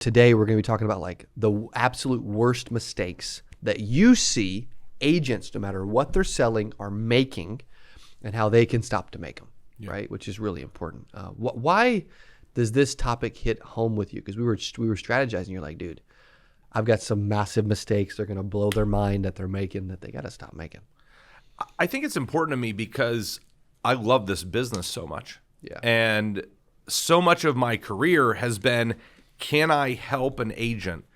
Today, we're going to be talking about like the absolute worst mistakes that you see agents, no matter what they're selling, are making, and how they can stop to make them, right? Which is really important. Why does this topic hit home with you? Because we were strategizing. You're like, dude, I've got some massive mistakes. They're going to blow their mind that they're making that they got to stop making. I think it's important to me because I love this business so much. Yeah. And so much of my career has been, can I help an agent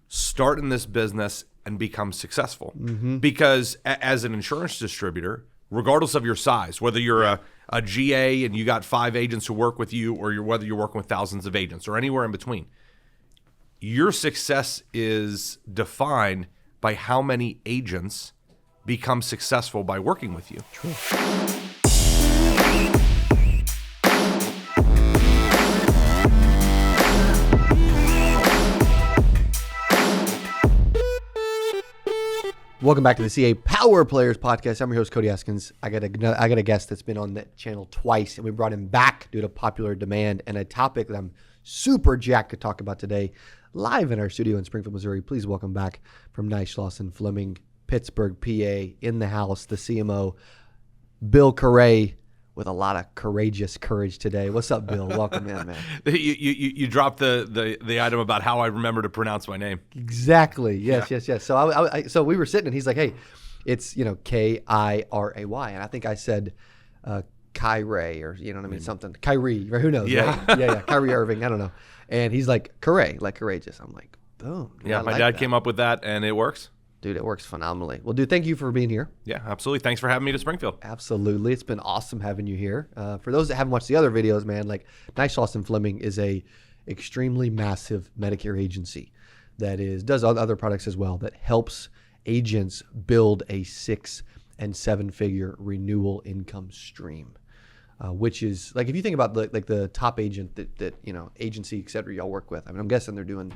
start in this business and become successful? Mm-hmm. Because as an insurance distributor, regardless of your size, whether you're a GA and you got 5 agents who work with you, or whether you're working with thousands of agents or anywhere in between, your success is defined by how many agents become successful by working with you. True. Welcome back to the CA Power Players Podcast. I'm your host, Cody Askins. I got a guest that's been on the channel twice, and we brought him back due to popular demand and a topic that I'm super jacked to talk about today, live in our studio in Springfield, Missouri. Please welcome back from Neishloss Fleming, Pittsburgh, PA, in the house, the CMO, Bill Kiray, with a lot of courage today. What's up, Bill? Welcome in, man. You dropped the item about how I remember to pronounce my name. Exactly. Yes. So so we were sitting, and he's like, "Hey, it's Kiray," and I think I said Kiray, or you know what I mean, something Kyrie. Right? Who knows? Yeah, right? yeah. Kyrie Irving. I don't know. And he's like Kiray, like courageous. I'm like, boom. Dude, yeah, my dad came up with that, and it works. Dude, it works phenomenally. Well, dude, thank you for being here. Yeah, absolutely. Thanks for having me to Springfield. Absolutely. It's been awesome having you here. For those that haven't watched the other videos, man, like Neishloss Fleming is a extremely massive Medicare agency that does other products as well, that helps agents build a 6- and 7-figure renewal income stream, which is like, if you think about the top agent that agency, et cetera, y'all work with, I mean, I'm guessing they're doing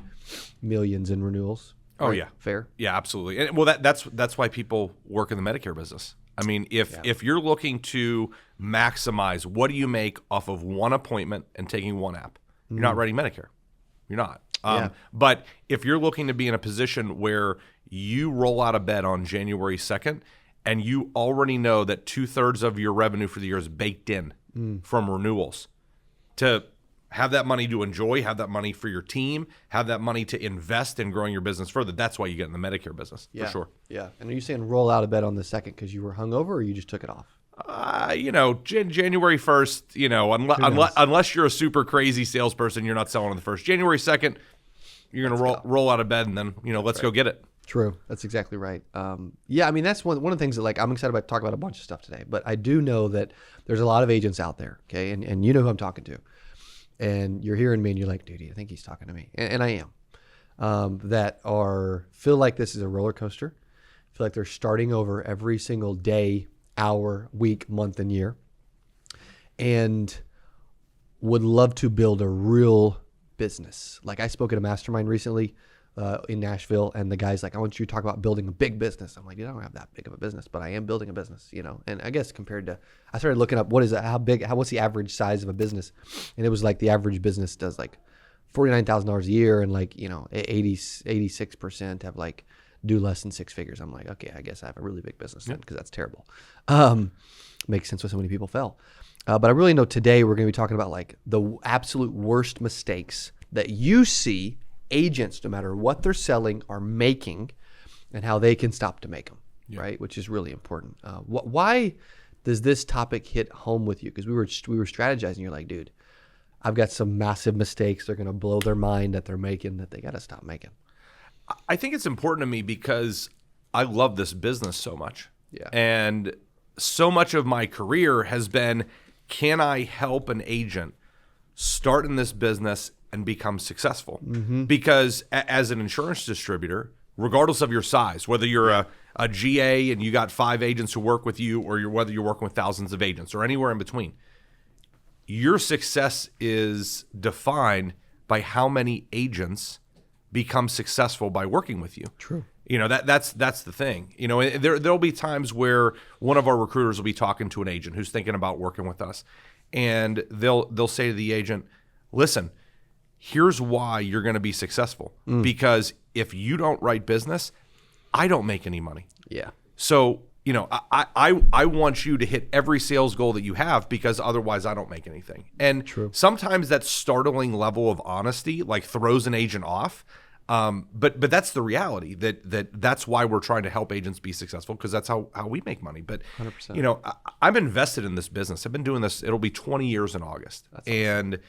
millions in renewals. Oh, right? yeah. Fair? Yeah, absolutely. And well, that's why people work in the Medicare business. I mean, if you're looking to maximize what do you make off of one appointment and taking one app, you're not writing Medicare. You're not. But if you're looking to be in a position where you roll out of bed on January 2nd and you already know that 2/3 of your revenue for the year is baked in from renewals, to have that money to enjoy, have that money for your team, have that money to invest in growing your business further. That's why you get in the Medicare business, for sure. Yeah. And are you saying roll out of bed on the 2nd because you were hungover, or you just took it off? January 1st, unless you're a super crazy salesperson, you're not selling on the 1st. January 2nd, you're going to roll out of bed, and then, let's go get it. True. That's exactly right. I mean, that's one of the things that, like, I'm excited about to talk about a bunch of stuff today, but I do know that there's a lot of agents out there, okay? And you know who I'm talking to. And you're hearing me and you're like, dude, I think he's talking to me. And I am. That feel like this is a roller coaster. Feel like they're starting over every single day, hour, week, month, and year. And would love to build a real business. Like, I spoke at a mastermind recently in Nashville, and the guy's like, I want you to talk about building a big business. I'm like, dude, I don't have that big of a business, but I am building a business, And I guess compared to, I started looking up what's the average size of a business, and it was like the average business does like $49,000 a year, and like 86% have like do less than 6 figures. I'm like, okay, I guess I have a really big business then, because that's terrible. Makes sense why so many people fail. But I really know today we're going to be talking about like the absolute worst mistakes that you see agents, no matter what they're selling, are making, and how they can stop to make them, right? Which is really important. Why does this topic hit home with you? Because we were strategizing. You're like, dude, I've got some massive mistakes. They're going to blow their mind that they're making that they got to stop making. I think it's important to me because I love this business so much. Yeah. And so much of my career has been, can I help an agent start in this business and become successful? Mm-hmm. Because as an insurance distributor, regardless of your size, whether you're a GA and you got 5 agents who work with you, or whether you're working with thousands of agents or anywhere in between, your success is defined by how many agents become successful by working with you. True. That's the thing. There'll be times where one of our recruiters will be talking to an agent who's thinking about working with us, and they'll say to the agent, listen, here's why you're going to be successful. Because if you don't write business, I don't make any money. Yeah. So, I want you to hit every sales goal that you have, because otherwise I don't make anything. And sometimes that startling level of honesty like throws an agent off. But that's the reality, that's why we're trying to help agents be successful, because that's how we make money. But 100%. I'm invested in this business. I've been doing this. It'll be 20 years in August. That's awesome. And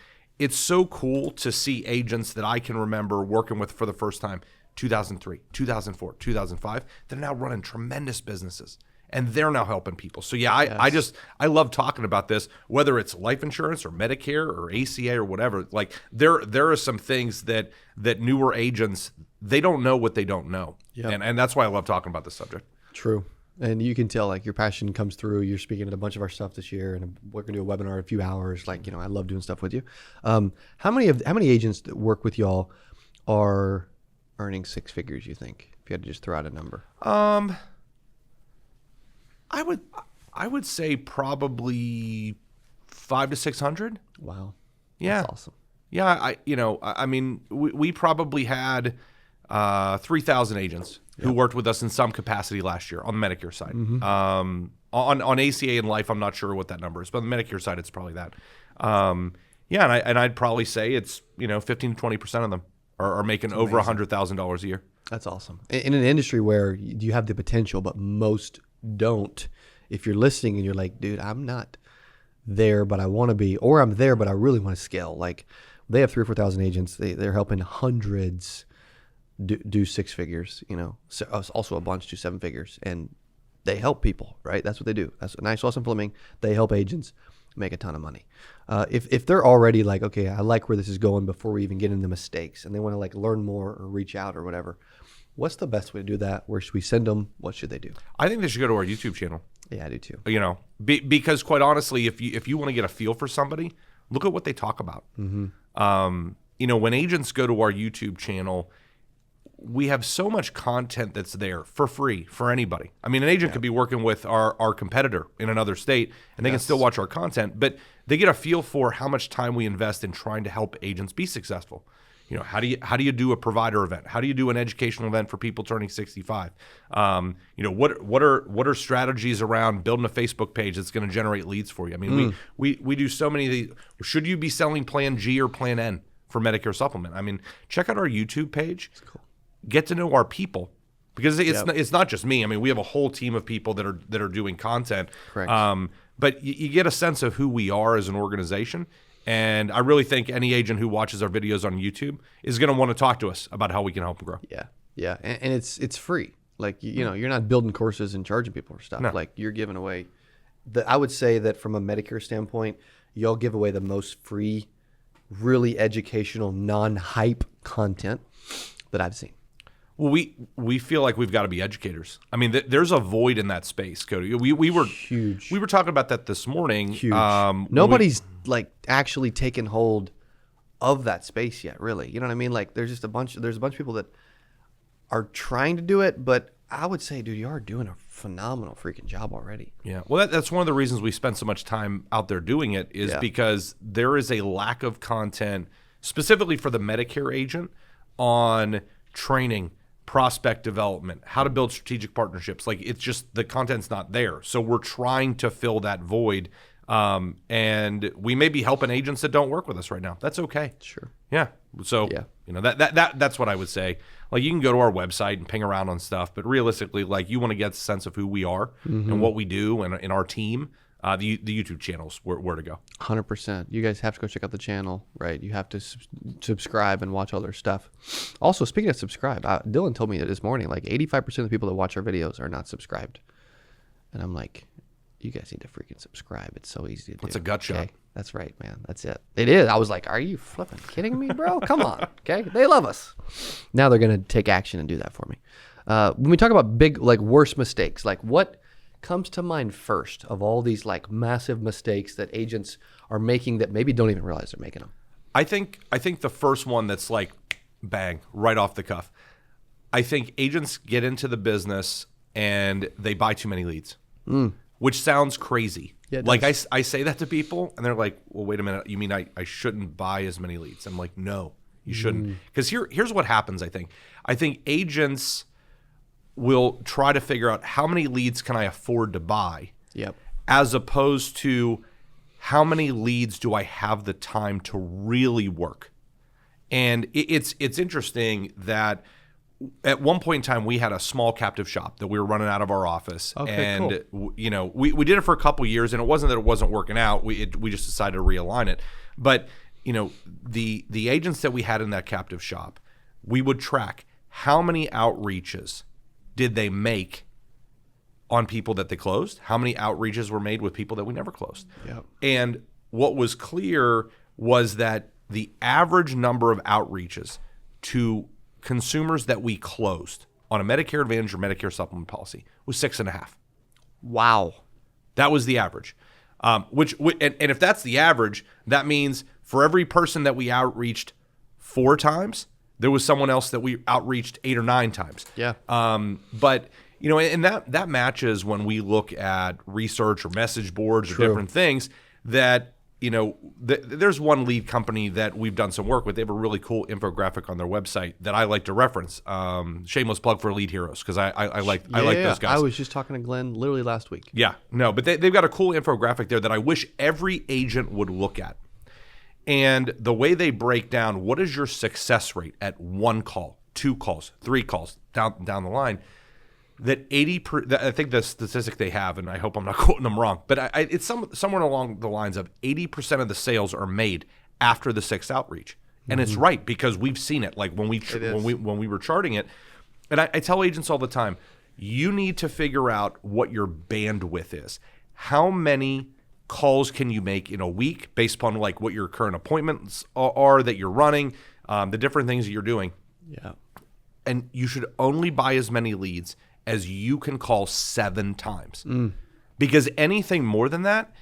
it's so cool to see agents that I can remember working with for the first time, 2003, 2004, 2005. They're now running tremendous businesses, and they're now helping people. So yeah, I love talking about this, whether it's life insurance or Medicare or ACA or whatever. Like there are some things that newer agents, they don't know what they don't know. Yep. And that's why I love talking about this subject. True. And you can tell like your passion comes through. You're speaking at a bunch of our stuff this year, and we're going to do a webinar in a few hours. Like, I love doing stuff with you. How many agents that work with y'all are earning six figures, you think, if you had to just throw out a number? I would say probably 500 to 600. Wow. Yeah. That's awesome. Yeah. I mean, we probably had 3,000 agents who worked with us in some capacity last year on the Medicare side. On ACA and life, I'm not sure what that number is, but on the Medicare side, it's probably that. And I'd probably say it's 15 to 20% of them are making over $100,000 a year. That's awesome. In an industry where you have the potential, but most don't. If you're listening and you're like, dude, I'm not there, but I want to be, or I'm there, but I really want to scale. Like, they have 3,000 or 4,000 agents. They're helping hundreds do six figures. So also a bunch do seven figures, and they help people, right? That's what they do. That's Neishloss Fleming. They help agents make a ton of money. If they're already like, okay, I like where this is going before we even get into mistakes, and they want to like learn more or reach out or whatever, what's the best way to do that? Where should we send them? What should they do? I think they should go to our YouTube channel. Yeah, I do too. Because quite honestly, if you want to get a feel for somebody, look at what they talk about. When agents go to our YouTube channel, we have so much content that's there for free for anybody. I mean, an agent could be working with our competitor in another state, and they can still watch our content, but they get a feel for how much time we invest in trying to help agents be successful. How do you do a provider event? How do you do an educational event for people turning 65? What are strategies around building a Facebook page that's going to generate leads for you? I mean, we do so many of these. Should you be selling Plan G or Plan N for Medicare supplement? I mean, check out our YouTube page. That's cool. Get to know our people, because it's not just me. I mean, we have a whole team of people that are doing content. Correct. But you get a sense of who we are as an organization. And I really think any agent who watches our videos on YouTube is going to want to talk to us about how we can help them grow. Yeah. And it's free. Like, you're not building courses and charging people for stuff. No. Like, you're giving away. I would say that from a Medicare standpoint, y'all give away the most free, really educational, non-hype content that I've seen. Well, we feel like we've got to be educators. I mean, there's a void in that space, Cody. We were huge. We were talking about that this morning. Huge. Nobody's like actually taken hold of that space yet, really. You know what I mean? Like, there's a bunch of people that are trying to do it, but I would say, dude, you are doing a phenomenal freaking job already. Yeah. Well, that's one of the reasons we spend so much time out there doing it is because there is a lack of content specifically for the Medicare agent on training, prospect development, how to build strategic partnerships. Like, it's just the content's not there. So we're trying to fill that void. And we may be helping agents that don't work with us right now. That's okay. Sure. Yeah. So, that's what I would say. Like, you can go to our website and ping around on stuff, but realistically, like, you want to get a sense of who we are and what we do and our team. The YouTube channels where to go. 100%. You guys have to go check out the channel, right? You have to subscribe and watch all their stuff. Also, speaking of subscribe, Dylan told me that this morning, like 85% of the people that watch our videos are not subscribed. And I'm like, you guys need to freaking subscribe. It's so easy to do. It's a gut shot. That's right, man. That's it. It is. I was like, are you flipping kidding me, bro? Come on. Okay. They love us. Now they're going to take action and do that for me. When we talk about big, like, worst mistakes, like, what comes to mind first of all these like massive mistakes that agents are making that maybe don't even realize they're making them? I think the first one that's like bang right off the cuff. I think agents get into the business and they buy too many leads, which sounds crazy. Yeah, like I say that to people and they're like, well, wait a minute. You mean I shouldn't buy as many leads? I'm like, no, You shouldn't. Because here's what happens, I think. I think agents will try to figure out how many leads can I afford to buy, Yep. as opposed to how many leads do I have the time to really work. And it's interesting that at one point in time we had a small captive shop that we were running out of our office. Okay, and cool. you know, we did it for a couple of years, and it wasn't that it wasn't working out. We just decided to realign it. But you know, the agents that we had in that captive shop, we would track how many outreaches did they make on people that they closed, how many outreaches were made with people that we never closed. Yep. And what was clear was that the average number of outreaches to consumers that we closed on a Medicare Advantage or Medicare Supplement policy was 6.5. Wow. That was the average. And if that's the average, that means for every person that we outreached 4 times, there was someone else that we outreached 8 or 9 times. Yeah. But you know, and that matches when we look at research or message boards or different things that, you know, there's one lead company that we've done some work with. They have a really cool infographic on their website that I like to reference. Shameless plug for Lead Heroes, because I like those guys. I was just talking to Glenn literally last week. Yeah, no, but they've got a cool infographic there that I wish every agent would look at. And the way they break down what is your success rate at 1 call, 2 calls, 3 calls down the line, that I think the statistic they have, and I hope I'm not quoting them wrong, but it's somewhere along the lines of 80% of the sales are made after the 6th outreach. And it's right, because we've seen it. Like when we were charting it, and I tell agents all the time, you need to figure out what your bandwidth is. How many calls can you make in a week based upon like what your current appointments are that you're running, the different things that you're doing. Yeah. And you should only buy as many leads as you can call 7 times. Because anything more than that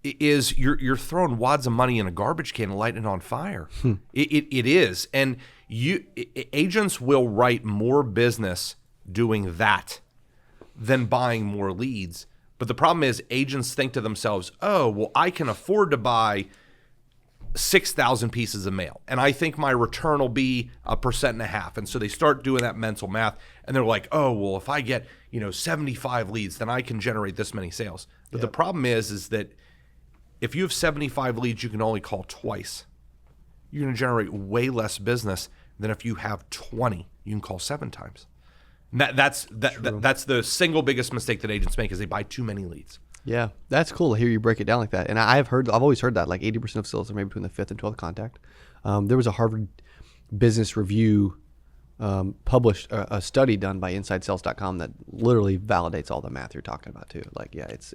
is you're throwing wads of money in a garbage can and lighting it on fire. It is. And agents will write more business doing that than buying more leads. But the problem is agents think to themselves, oh, well, I can afford to buy 6,000 pieces of mail, and I think my return will be 1.5%. And so they start doing that mental math, and they're like, oh, well, if I get 75 leads, then I can generate this many sales. But the problem is that if you have 75 leads, you can only call twice. You're going to generate way less business than if you have 20. You can call 7 times. And that's the single biggest mistake that agents make, is they buy too many leads. Yeah, that's cool to hear you break it down like that. And I've always heard that like 80% of sales are made between the 5th and 12th contact. There was a Harvard Business Review published a study done by InsideSales.com that literally validates all the math you're talking about too. Like, yeah, it's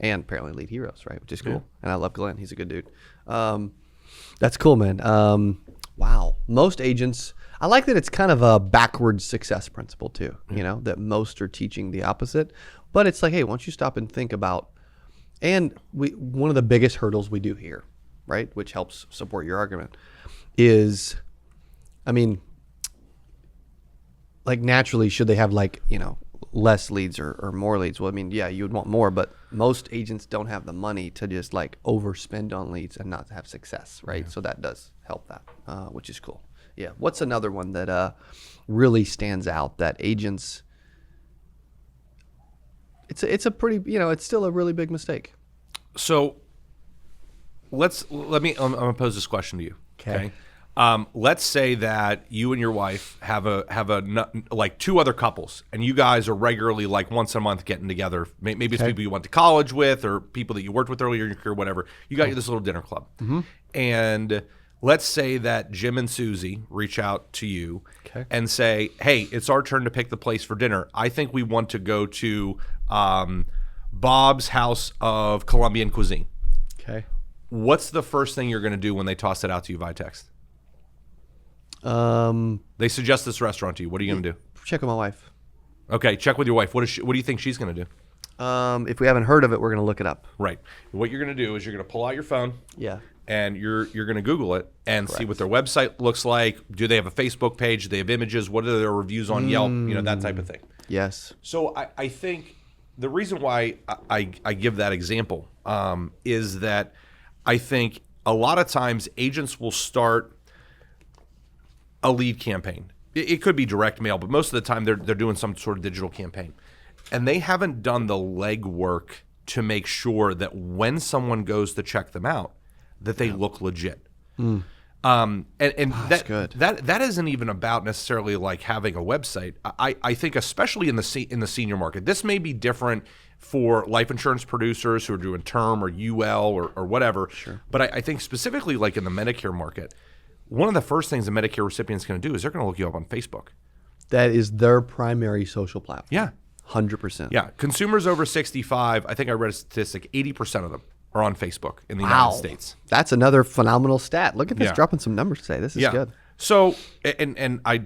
and apparently Lead Heroes, right? Which is cool. Yeah. And I love Glenn. He's a good dude. That's cool, man. Wow. Most agents, I like that it's kind of a backwards success principle too, that most are teaching the opposite. But it's like, hey, why don't you stop and think about, and one of the biggest hurdles we do here, right, which helps support your argument, is, I mean, like naturally, should they have like, less leads or more leads? Well, I mean, yeah, you would want more, but most agents don't have the money to just like overspend on leads and not have success, right? Yeah. So that does help that, which is cool. Yeah. What's another one that really stands out that agents... It's a pretty, it's still a really big mistake. So I'm gonna pose this question to you. Okay. Let's say that you and your wife have like 2 other couples, and you guys are regularly like once a month getting together. Maybe it's people you went to college with, or people that you worked with earlier in your career, whatever. You got this little dinner club, and let's say that Jim and Susie reach out to you and say, hey, it's our turn to pick the place for dinner. I think we want to go to Bob's House of Colombian Cuisine. Okay. What's the first thing you're going to do when they toss it out to you via text? They suggest this restaurant to you. What are you going to do? Check with my wife. Okay, check with your wife. What do you think she's going to do? If we haven't heard of it, we're going to look it up. Right. What you're going to do is you're going to pull out your phone. Yeah. And you're going to Google it and see what their website looks like. Do they have a Facebook page? Do they have images? What are their reviews on Yelp? That type of thing. Yes. So I think the reason why I give that example is that I think a lot of times agents will start a lead campaign. It could be direct mail, but most of the time they're doing some sort of digital campaign. And they haven't done the legwork to make sure that when someone goes to check them out, that they look legit. And that's good. That isn't even about necessarily like having a website. I think especially in the senior market, this may be different for life insurance producers who are doing term or UL or whatever. Sure. But I think specifically like in the Medicare market, one of the first things a Medicare recipient is going to do is they're going to look you up on Facebook. That is their primary social platform. Yeah. 100%. Yeah. Consumers over 65, I think I read a statistic, 80% of them are on Facebook in the United States. That's another phenomenal stat. Look at this, Yeah. dropping some numbers today. This is good. So, and I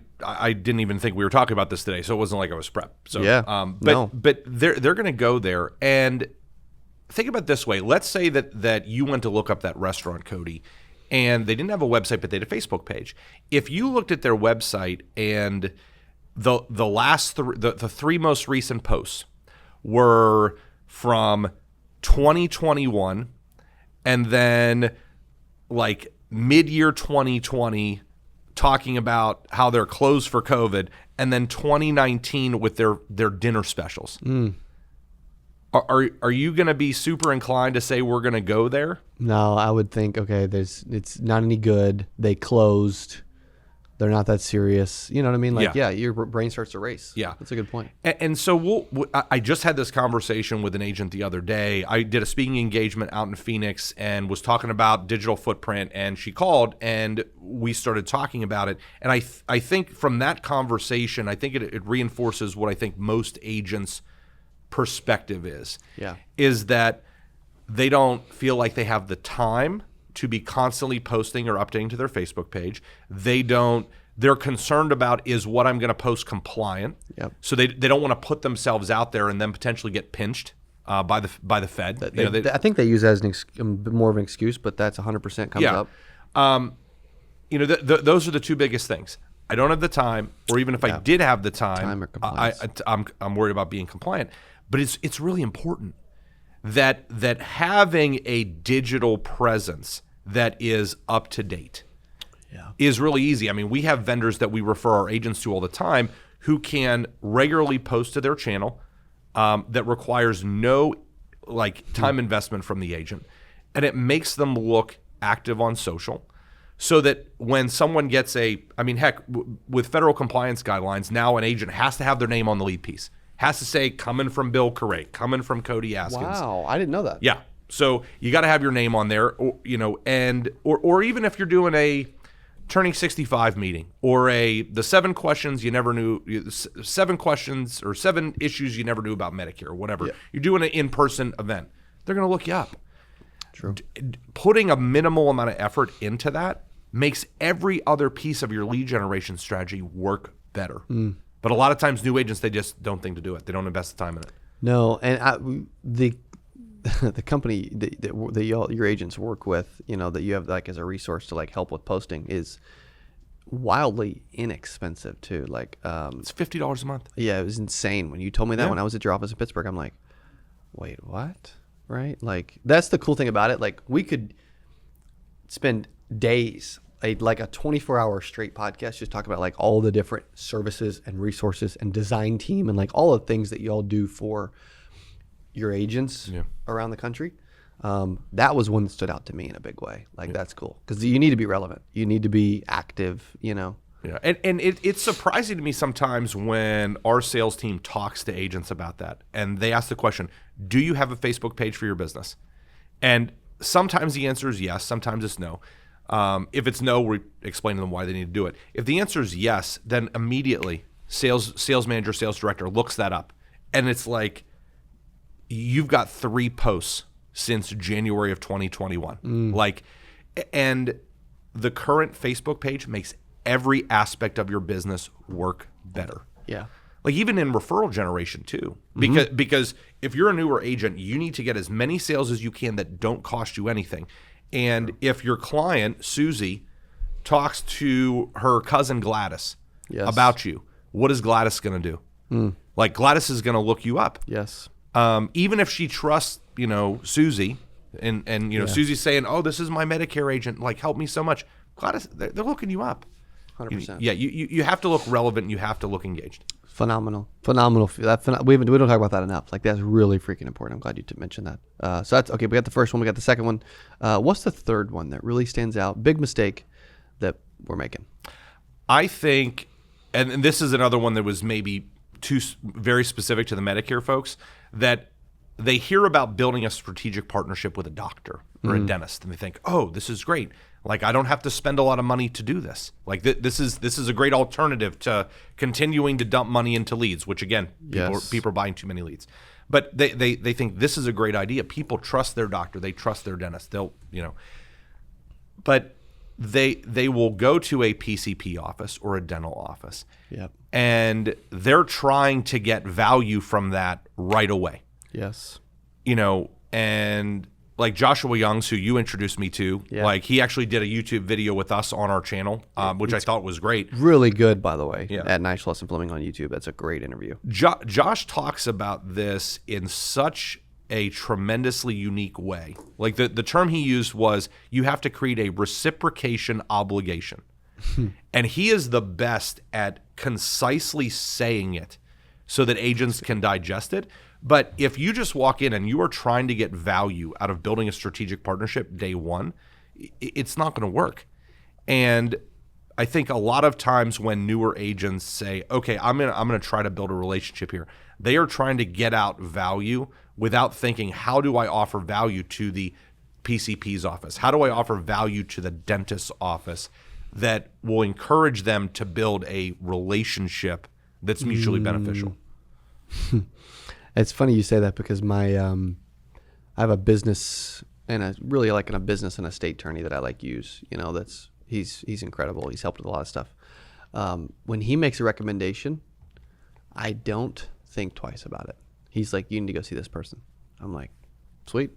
didn't even think we were talking about this today, so it wasn't like I was prepped. So, Yeah. But they're going to go there and think about it this way. Let's say that you went to look up that restaurant, Cody, and they didn't have a website, but they had a Facebook page. If you looked at their website and the three most recent posts were from 2021 and then like mid-year 2020 talking about how they're closed for COVID, and then 2019 with their dinner specials. Are you going to be super inclined to say we're going to go there? No, I would think, okay, it's not any good. They closed. They're not that serious. You know what I mean? Like, yeah, your brain starts to race. Yeah. That's a good point. And so I just had this conversation with an agent the other day. I did a speaking engagement out in Phoenix and was talking about digital footprint, and she called and we started talking about it. And I think from that conversation, I think it reinforces what I think most agents' perspective is. Yeah. Is that they don't feel like they have the time to be constantly posting or updating to their Facebook page. They're concerned about, is what I'm going to post compliant? Yep. So they don't want to put themselves out there and then potentially get pinched by the Fed. I think they use that as more of an excuse, but that's 100% comes up. Those are the two biggest things. I don't have the time, or even if I did have the time or compliance. I'm worried about being compliant. But it's really important that having a digital presence that is up to date is really easy. I mean, we have vendors that we refer our agents to all the time who can regularly post to their channel that requires no time investment from the agent, and it makes them look active on social. So that when someone gets with federal compliance guidelines, now an agent has to have their name on the lead piece. Has to say, coming from Bill Kiray, coming from Cody Askins. Wow, I didn't know that. Yeah. So you got to have your name on there, or even if you're doing a turning 65 meeting or the 7 questions you never knew, 7 questions or 7 issues you never knew about Medicare or whatever. Yeah. You're doing an in-person event. They're going to look you up. True. Putting a minimal amount of effort into that makes every other piece of your lead generation strategy work better. But a lot of times new agents, they just don't think to do it. They don't invest the time in it. No, and the company that your agents work with, that you have as a resource to help with posting is wildly inexpensive too. It's $50 a month. Yeah, it was insane when you told me that when I was at your office in Pittsburgh. I'm like, wait, what? Right? That's the cool thing about it. We could spend days, a 24-hour straight podcast, just talk about all the different services and resources and design team and all the things that you all do for your agents around the country. That was one that stood out to me in a big way. That's cool because you need to be relevant. You need to be active. Yeah, and it's surprising to me sometimes when our sales team talks to agents about that, and they ask the question, "Do you have a Facebook page for your business?" And sometimes the answer is yes. Sometimes it's no. If it's no, we explain to them why they need to do it. If the answer is yes, then immediately sales manager, sales director looks that up. And it's you've got 3 posts since January of 2021. And the current Facebook page makes every aspect of your business work better. Yeah. Even in referral generation too. Because if you're a newer agent, you need to get as many sales as you can that don't cost you anything. And if your client, Susie, talks to her cousin Gladys about you, what is Gladys going to do? Gladys is going to look you up. Yes. Even if she trusts, Susie, and Susie's saying, "Oh, this is my Medicare agent. Help me so much." Gladys, they're looking you up. 100%. Yeah, you have to look relevant. And you have to look engaged. Phenomenal. We don't talk about that enough. Like, that's really freaking important. I'm glad you mentioned that. So that's okay. We got the first one. We got the second one. What's the third one that really stands out? Big mistake that we're making. I think, and this is another one that was maybe too very specific to the Medicare folks, that they hear about building a strategic partnership with a doctor or a dentist, and they think, oh, this is great. Like, I don't have to spend a lot of money to do this. Like, this is a great alternative to continuing to dump money into leads, which, again, people are buying too many leads. But they think this is a great idea. People trust their doctor. They trust their dentist. But they will go to a PCP office or a dental office. Yep. And they're trying to get value from that right away. Yes. And like Joshua Youngs, who you introduced me to, like, he actually did a YouTube video with us on our channel, which I thought was great. Really good, by the way, at Neishloss Fleming on YouTube. That's a great interview. Josh talks about this in such a tremendously unique way. Like, the term he used was, you have to create a reciprocation obligation. And he is the best at concisely saying it so that agents can digest it. But if you just walk in and you are trying to get value out of building a strategic partnership day one, it's not going to work. And I think a lot of times when newer agents say, okay, I'm gonna try to build a relationship here, they are trying to get out value without thinking, how do I offer value to the PCP's office? How do I offer value to the dentist's office that will encourage them to build a relationship that's mutually beneficial? It's funny you say that, because I have a business and a business and estate attorney that I use. He's incredible. He's helped with a lot of stuff. When he makes a recommendation, I don't think twice about it. He's like, you need to go see this person. I'm like, sweet.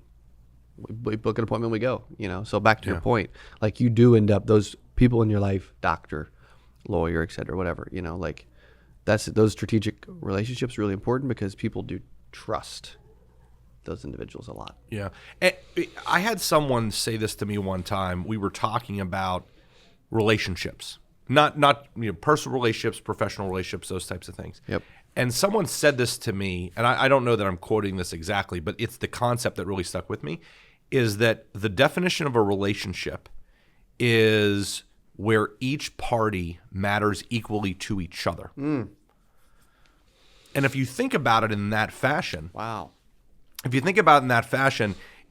We book an appointment, we go. So back to your point, like, you do end up, those people in your life, doctor, lawyer, et cetera, whatever, those strategic relationships are really important, because people do trust those individuals a lot. Yeah. I had someone say this to me one time. We were talking about relationships, not personal relationships, professional relationships, those types of things. Yep. And someone said this to me, and I don't know that I'm quoting this exactly, but it's the concept that really stuck with me, is that the definition of a relationship is where each party matters equally to each other. And if you think about it in that fashion,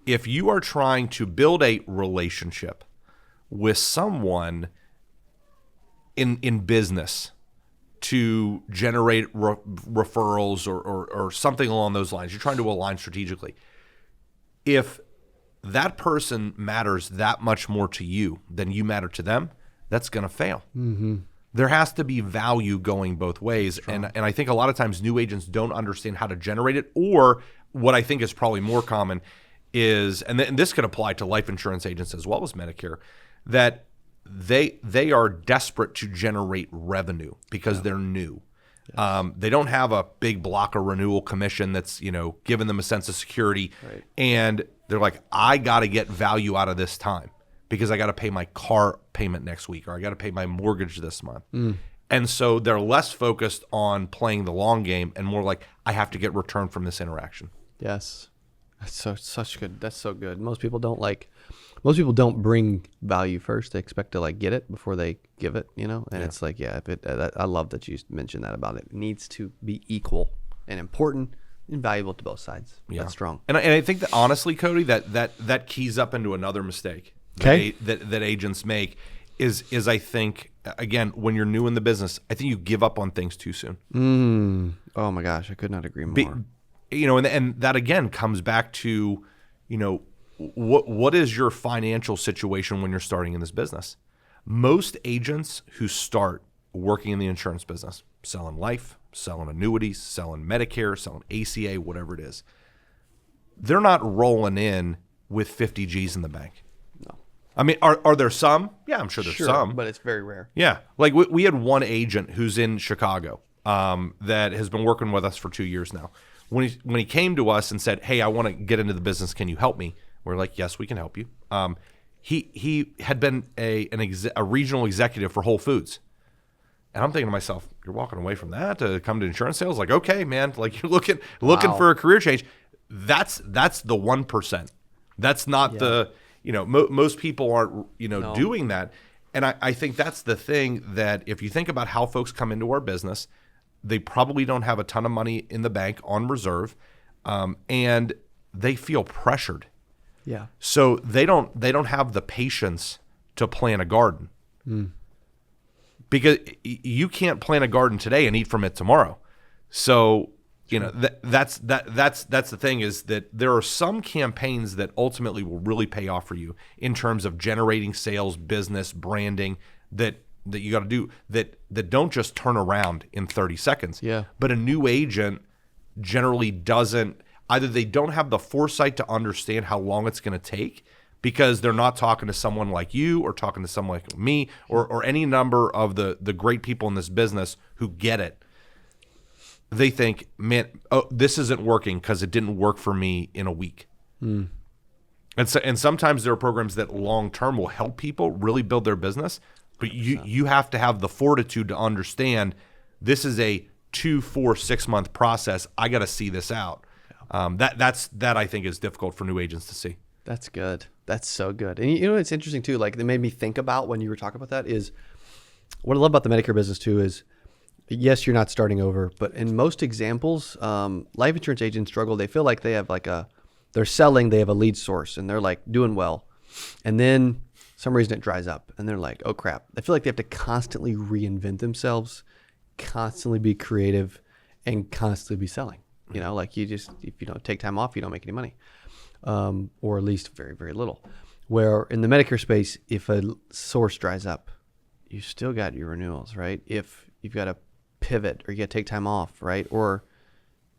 if you are trying to build a relationship with someone in business to generate referrals or something along those lines, you're trying to align strategically. If that person matters that much more to you than you matter to them, that's going to fail. Mm-hmm. There has to be value going both ways. And I think a lot of times new agents don't understand how to generate it, or what I think is probably more common is, and this could apply to life insurance agents as well as Medicare, that they are desperate to generate revenue because they're new. Yes. They don't have a big block or renewal commission that's giving them a sense of security. Right. And they're like, I got to get value out of this time, because I got to pay my car payment next week, or I got to pay my mortgage this month. And so they're less focused on playing the long game and more like, I have to get return from this interaction. Yes. That's such good. That's so good. Most people don't bring value first. They expect to get it before they give it, and it's like, I love that you mentioned that about it. It needs to be equal and important and valuable to both sides. Yeah. That's strong. And I think that honestly, Cody, that keys up into another mistake that agents make is I think, again, when you're new in the business, I think you give up on things too soon. Oh my gosh, I could not agree more. And that again comes back to, what is your financial situation when you're starting in this business? Most agents who start working in the insurance business, selling life, selling annuities, selling Medicare, selling ACA, whatever it is, they're not rolling in with 50 G's in the bank. No. I mean, are there some? Yeah, I'm sure there's some. But it's very rare. Yeah. Like we had one agent who's in Chicago that has been working with us for 2 years now. When he came to us and said, hey, I want to get into the business, can you help me? We're like, yes, we can help you. He had been a regional executive for Whole Foods. And I'm thinking to myself, you're walking away from that to come to insurance sales? Like, okay, man, like you're looking Wow. for a career change. That's the 1%. That's not the, most people aren't, No. doing that. And I think that's the thing, that if you think about how folks come into our business, they probably don't have a ton of money in the bank on reserve, and they feel pressured. Yeah. So they don't have the patience to plant a garden. Because you can't plant a garden today and eat from it tomorrow. So, that's the thing, is that there are some campaigns that ultimately will really pay off for you in terms of generating sales, business, branding, that you got to do, that don't just turn around in 30 seconds. Yeah. But a new agent generally doesn't, either they don't have the foresight to understand how long it's going to take, because they're not talking to someone like you or talking to someone like me or any number of the great people in this business who get it. They think, man, this isn't working because it didn't work for me in a week. And sometimes there are programs that long-term will help people really build their business, but you have to have the fortitude to understand this is a 2, 4, 6 month process. I got to see this out. That I think is difficult for new agents to see. That's good. That's so good. And it's interesting too, like that made me think about when you were talking about that, is what I love about the Medicare business too is, yes, you're not starting over, but in most examples, life insurance agents struggle. They feel like they have they're selling, they have a lead source and they're like doing well. And then some reason it dries up and they're like, oh crap. I feel like they have to constantly reinvent themselves, constantly be creative, and constantly be selling. Like if you don't take time off, you don't make any money. Or at least very, very little. Where in the Medicare space, if a source dries up, you still got your renewals, right? If you've got to pivot or you got to take time off, right? Or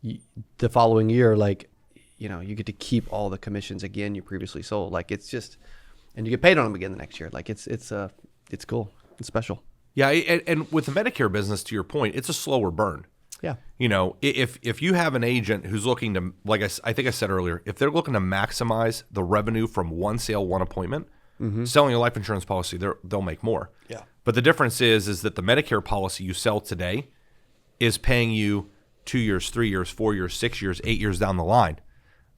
the following year, you get to keep all the commissions again you previously sold. Like it's just, and you get paid on them again the next year. Like it's cool. It's special. Yeah, and with the Medicare business, to your point, it's a slower burn. Yeah. If you have an agent who's looking to, like I think I said earlier, if they're looking to maximize the revenue from one sale, one appointment, selling a life insurance policy, they'll make more. Yeah. But the difference is that the Medicare policy you sell today is paying you 2 years, 3 years, 4 years, 6 years, 8 years down the line.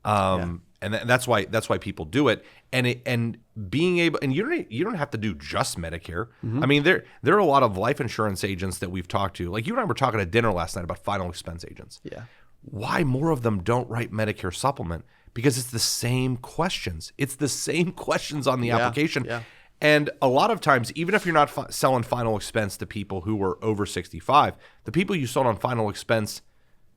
And that's why people do it. And being able, and you don't have to do just Medicare. I mean, there are a lot of life insurance agents that we've talked to. Like you and I were talking at dinner last night about final expense agents. Yeah. Why more of them don't write Medicare supplement? Because it's the same questions. It's the same questions on the application. Yeah. And a lot of times, even if you're not selling final expense to people who were over 65, the people you sold on final expense,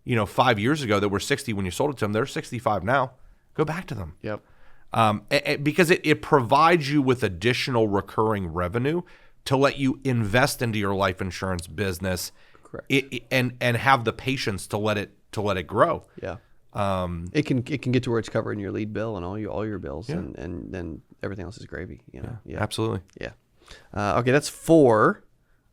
5 years ago that were 60 when you sold it to them, they're 65 now. Go back to them. Yep. Because it provides you with additional recurring revenue to let you invest into your life insurance business. Correct. And have the patience to let it grow. Yeah. It can get to where it's covering your lead bill and all your bills, and then everything else is gravy. Yeah. Absolutely. Yeah. Okay, that's 4.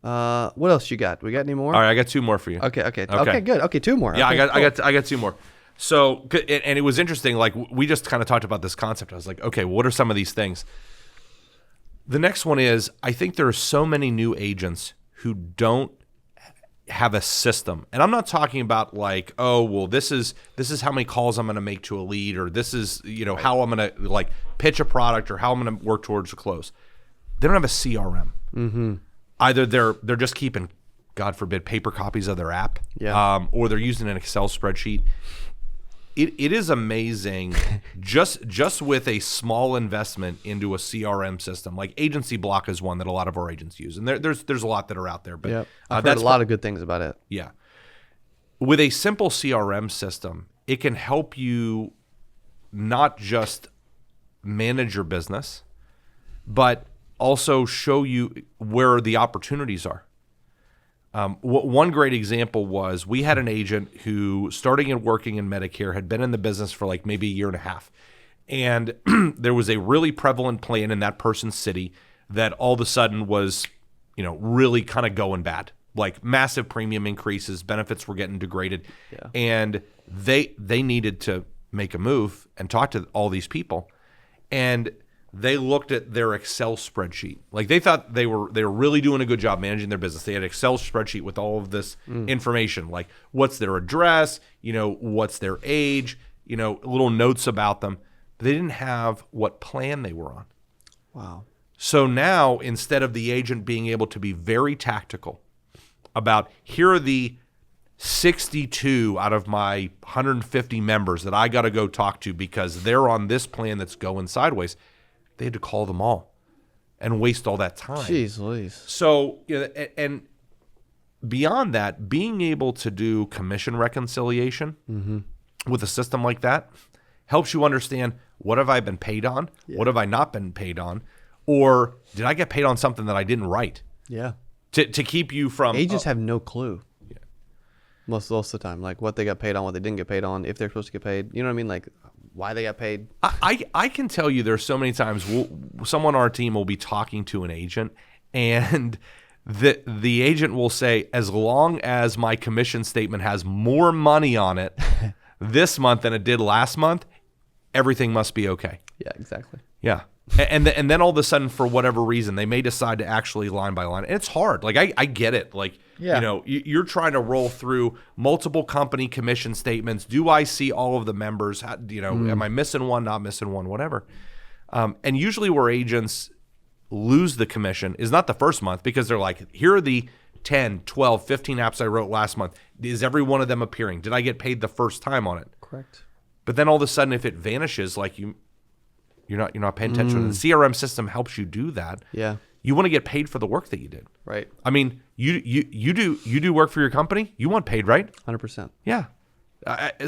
What else you got? We got any more? All right, I got 2 more for you. Okay, good. Okay, 2 more. Yeah, Okay, I got 2 more. So, and it was interesting. Like we just kind of talked about this concept. I was like, okay, what are some of these things? The next one is, I think there are so many new agents who don't have a system. And I'm not talking about like, oh, well, this is how many calls I'm going to make to a lead, or this is, how I'm going to like pitch a product, or how I'm going to work towards a close. They don't have a CRM. Mm-hmm. Either they're just keeping, God forbid, paper copies of their app, or they're using an Excel spreadsheet. It is amazing just with a small investment into a CRM system. Like Agency Block is one that a lot of our agents use, and there's a lot that are out there. But I've heard a lot of good things about it. Yeah, with a simple CRM system, it can help you not just manage your business, but also show you where the opportunities are. One great example was we had an agent who, starting and working in Medicare, had been in the business for like maybe a year and a half. And there was a really prevalent plan in that person's city that all of a sudden was, really kind of going bad. Like massive premium increases, benefits were getting degraded. Yeah. And they needed to make a move and talk to all these people. And they looked at their Excel spreadsheet. Like they thought they were really doing a good job managing their business. They had an Excel spreadsheet with all of this information, like what's their address, what's their age, little notes about them. But they didn't have what plan they were on. Wow. So now, instead of the agent being able to be very tactical about, here are the 62 out of my 150 members that I got to go talk to because they're on this plan that's going sideways, they had to call them all and waste all that time. Jeez Louise. So, and beyond that, being able to do commission reconciliation with a system like that helps you understand, what have I been paid on? Yeah. What have I not been paid on? Or did I get paid on something that I didn't write? Yeah. To keep you from... Agents have no clue. Yeah. Most of the time. Like what they got paid on, what they didn't get paid on, if they're supposed to get paid. You know what I mean? Like why they got paid. I can tell you there's so many times someone on our team will be talking to an agent and the agent will say, as long as my commission statement has more money on it this month than it did last month, everything must be okay. Yeah, exactly. Yeah. And then all of a sudden, for whatever reason, they may decide to actually line by line. And it's hard. Like, I get it. Like, you're trying to roll through multiple company commission statements. Do I see all of the members? Am I missing one, not missing one, whatever? And usually where agents lose the commission is not the first month, because they're like, here are the 10, 12, 15 apps I wrote last month. Is every one of them appearing? Did I get paid the first time on it? Correct. But then all of a sudden, if it vanishes, like you're not paying attention. And the CRM system helps you do that. Yeah. You want to get paid for the work that you did. Right. I mean, you do work for your company. You want paid, right? 100%. Yeah.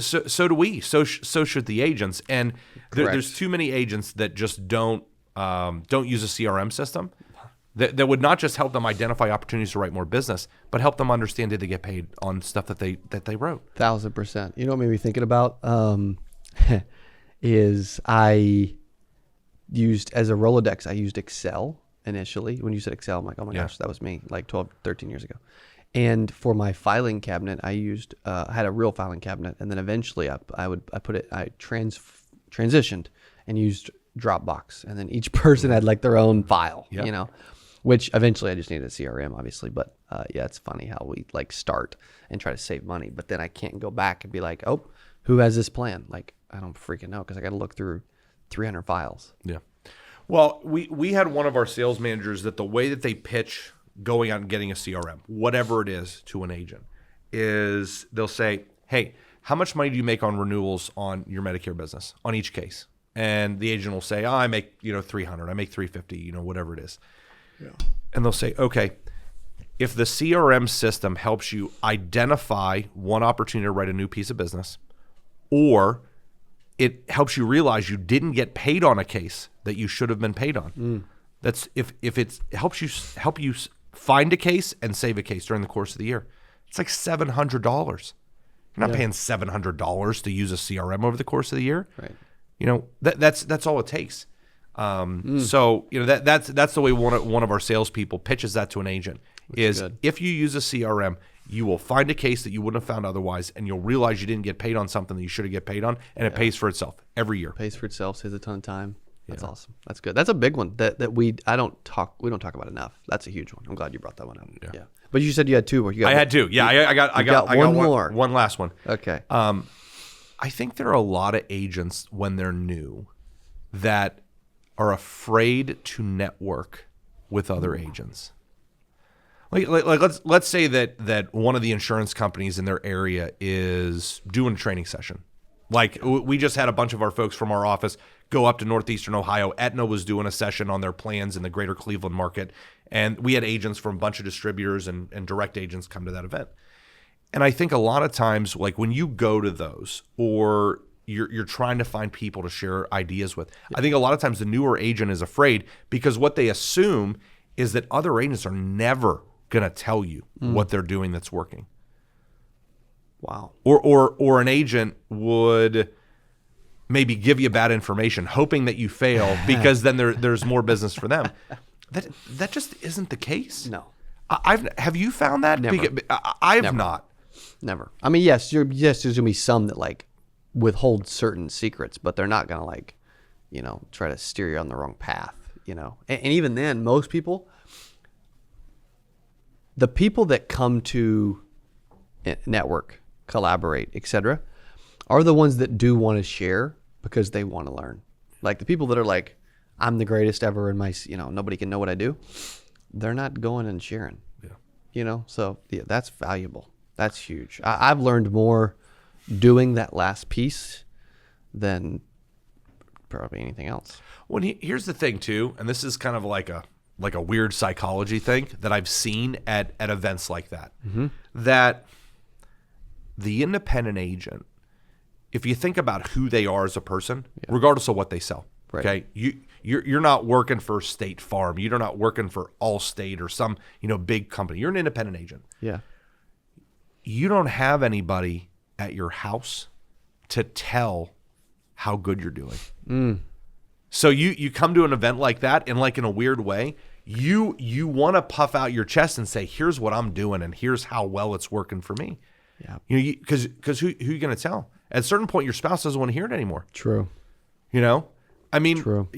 So do we. So should the agents. And there's too many agents that just don't use a CRM system that would not just help them identify opportunities to write more business, but help them understand, did they get paid on stuff that they wrote. 1,000%. You know what made me thinking about is I used, as a Rolodex, I used Excel initially. When you said Excel, I'm like, oh my gosh, that was me like 12, 13 years ago. And for my filing cabinet, I used, I had a real filing cabinet. And then eventually I transitioned and used Dropbox. And then each person had like their own file, which eventually I just needed a CRM, obviously. But it's funny how we like start and try to save money. But then I can't go back and be like, oh, who has this plan? Like, I don't freaking know, because I got to look through 300 files. Yeah. Well, we had one of our sales managers that the way that they pitch going out and getting a CRM, whatever it is, to an agent, is they'll say, hey, how much money do you make on renewals on your Medicare business on each case? And the agent will say, I make, $300, I make $350, whatever it is. Yeah. And they'll say, okay, if the CRM system helps you identify one opportunity to write a new piece of business, or it helps you realize you didn't get paid on a case that you should have been paid on. That's if it help you find a case and save a case during the course of the year. It's like $700. You're not paying $700 to use a CRM over the course of the year. Right. That's all it takes. So that's the way one of our salespeople pitches that to an agent. Is good. If you use a CRM, you will find a case that you wouldn't have found otherwise, and you'll realize you didn't get paid on something that you should have get paid on, and it pays for itself every year. Pays for itself, saves a ton of time. That's awesome. That's good. That's a big one that we don't talk about enough. That's a huge one. I'm glad you brought that one up. Yeah. But you said you had two more. I had two. Yeah, I got one more. One last one. Okay. I think there are a lot of agents when they're new that are afraid to network with other agents. Like let's say that one of the insurance companies in their area is doing a training session. Like we just had a bunch of our folks from our office go up to Northeastern Ohio. Aetna was doing a session on their plans in the greater Cleveland market. And we had agents from a bunch of distributors and direct agents come to that event. And I think a lot of times, like when you go to those, or you're trying to find people to share ideas with, I think a lot of times the newer agent is afraid, because what they assume is that other agents are never going to tell you what they're doing that's working. Wow. Or an agent would maybe give you bad information, hoping that you fail, because then there's more business for them. That just isn't the case. No. Have you found that? Never. I've not. Never. I mean, yes, there's gonna be some that like withhold certain secrets, but they're not gonna like try to steer you on the wrong path, and even then, most people, the people that come to network, collaborate, etc., are the ones that do want to share because they want to learn. Like the people that are like, I'm the greatest ever in my, nobody can know what I do. They're not going and sharing. Yeah. So yeah, that's valuable. That's huge. I've learned more doing that last piece than probably anything else. Well, here's the thing too, and this is kind of like a weird psychology thing that I've seen at events like that. Mm-hmm. That the independent agent, if you think about who they are as a person, regardless of what they sell, right. Okay, you're not working for State Farm, you're not working for Allstate or some big company. You're an independent agent. Yeah, you don't have anybody at your house to tell how good you're doing. So you come to an event like that, and like in a weird way, you want to puff out your chest and say, here's what I'm doing and here's how well it's working for me. Yeah. Because who are you going to tell? At a certain point, your spouse doesn't want to hear it anymore. True. I mean, True.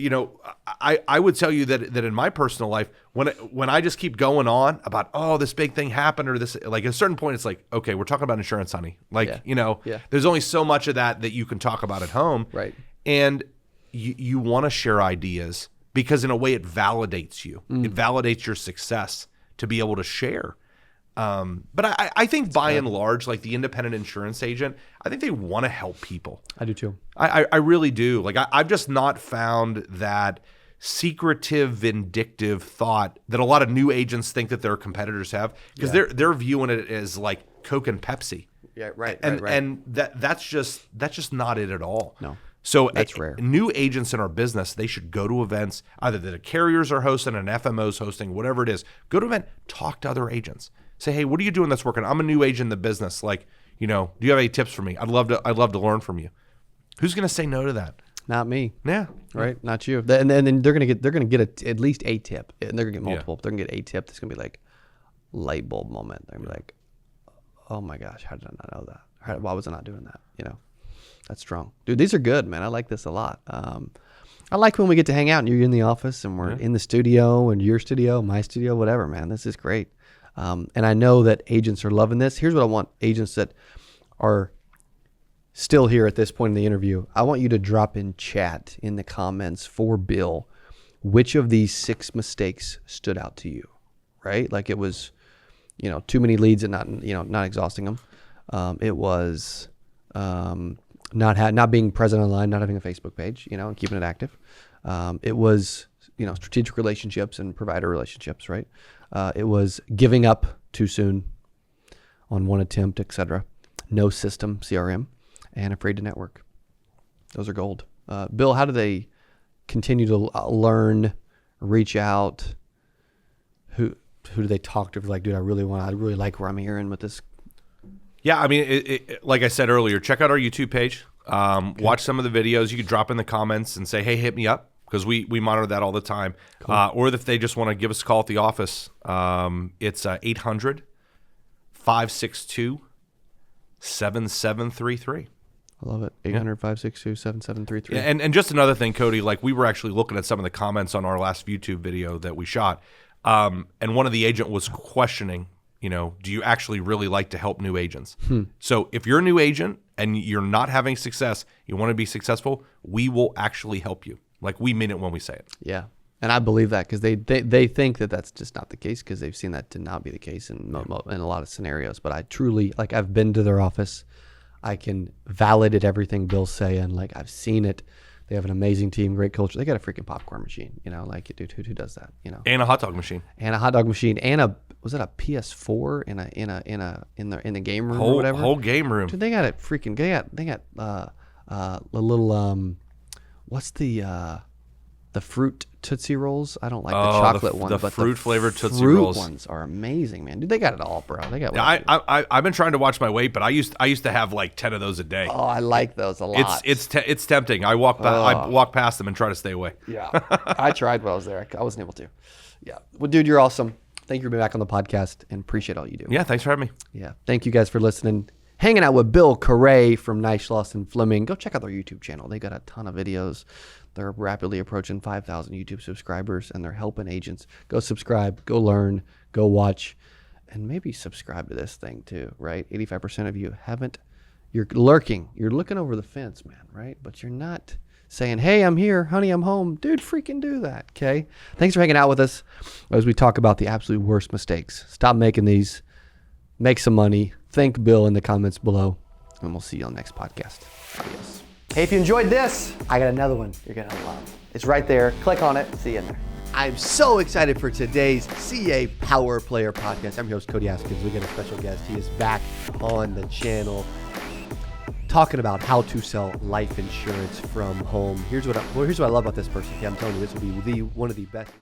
I would tell you that in my personal life, when I just keep going on about, oh, this big thing happened or this, like at a certain point, it's like, okay, we're talking about insurance, honey. Like, there's only so much of that you can talk about at home. Right. And you want to share ideas because in a way it validates you. It validates your success to be able to share. But I think by and large, like the independent insurance agent, I think they want to help people. I do too. I really do. Like I've just not found that secretive, vindictive thought that a lot of new agents think that their competitors have, because they're viewing it as like Coke and Pepsi. Yeah, right. And that's just not it at all. No. So that's rare. New agents in our business, they should go to events, either that the carriers are hosting, an FMO's hosting, whatever it is. Go to an event, talk to other agents. Say, hey, what are you doing that's working? I'm a new agent in the business. Like, do you have any tips for me? I'd love to learn from you. Who's going to say no to that? Not me. Yeah. Right. Not you. And then they're going to get at least a tip, and they're going to get multiple. They're going to get a tip. That's going to be like light bulb moment. They're going to be like, oh my gosh, how did I not know that? Why was I not doing that? That's strong. Dude, these are good, man. I like this a lot. I like when we get to hang out and you're in the office and we're in the studio and your studio, my studio, whatever, man. This is great. And I know that agents are loving this. Here's what I want agents that are still here at this point in the interview. I want you to drop in chat in the comments for Bill, which of these 6 mistakes stood out to you, right? Like it was, too many leads and not exhausting them. It was, not being present online, not having a Facebook page, and keeping it active. It was, strategic relationships and provider relationships, right? It was giving up too soon on one attempt, etc. No system, CRM, and afraid to network. Those are gold. Bill, how do they continue to learn, reach out? Who do they talk to? Like, dude, I really like where I'm hearing with this. Yeah, I mean, like I said earlier, check out our YouTube page. Watch some of the videos. You can drop in the comments and say, hey, hit me up, because we monitor that all the time. Cool. Or if they just want to give us a call at the office, it's 800-562-7733. I love it. 800-562-7733. And just another thing, Cody, like we were actually looking at some of the comments on our last YouTube video that we shot. And one of the agent was questioning, do you actually really like to help new agents? So if you're a new agent and you're not having success, you want to be successful, we will actually help you. Like we mean it when we say it. Yeah. And I believe that because they think that that's just not the case, because they've seen that to not be the case in a lot of scenarios. But I truly, like, I've been to their office. I can validate everything Bill's saying. Like, I've seen it. They have an amazing team, great culture. They got a freaking popcorn machine, like, dude, who does that, And a hot dog machine. And a hot dog machine, and was it a PS4 in the game room or whatever? Whole game room. Dude, they got it freaking. They got a little what's the fruit Tootsie Rolls? I don't like the chocolate one, but fruit flavored Tootsie fruit Rolls ones are amazing, man. Dude, they got it all, bro. They got. Yeah, I've been trying to watch my weight, but I used to have like 10 of those a day. Oh, I like those a lot. It's tempting. I walk past them and try to stay away. Yeah, I tried when I was there. I wasn't able to. Yeah, well, dude, you're awesome. Thank you for being back on the podcast, and appreciate all you do. Yeah, thanks for having me. Yeah, thank you guys for listening. hanging out with Bill Kiray from Neishloss Fleming. Go check out their YouTube channel. They got a ton of videos. They're rapidly approaching 5,000 YouTube subscribers, and they're helping agents. Go subscribe, go learn, go watch, and maybe subscribe to this thing too, right? 85% of you haven't. You're lurking. You're looking over the fence, man, right? But you're not saying, hey, I'm here. Honey, I'm home. Dude, freaking do that, okay? Thanks for hanging out with us as we talk about the absolute worst mistakes. Stop making these. Make some money. Thank Bill in the comments below, and we'll see you on the next podcast. Adios. Hey, if you enjoyed this, I got another one you're going to love. It's right there. Click on it. See you in there. I'm so excited for today's CA Power Player podcast. I'm your host, Cody Askins. We got a special guest. He is back on the channel talking about how to sell life insurance from home. Here's what I love about this person. Okay, I'm telling you, this will be one of the best.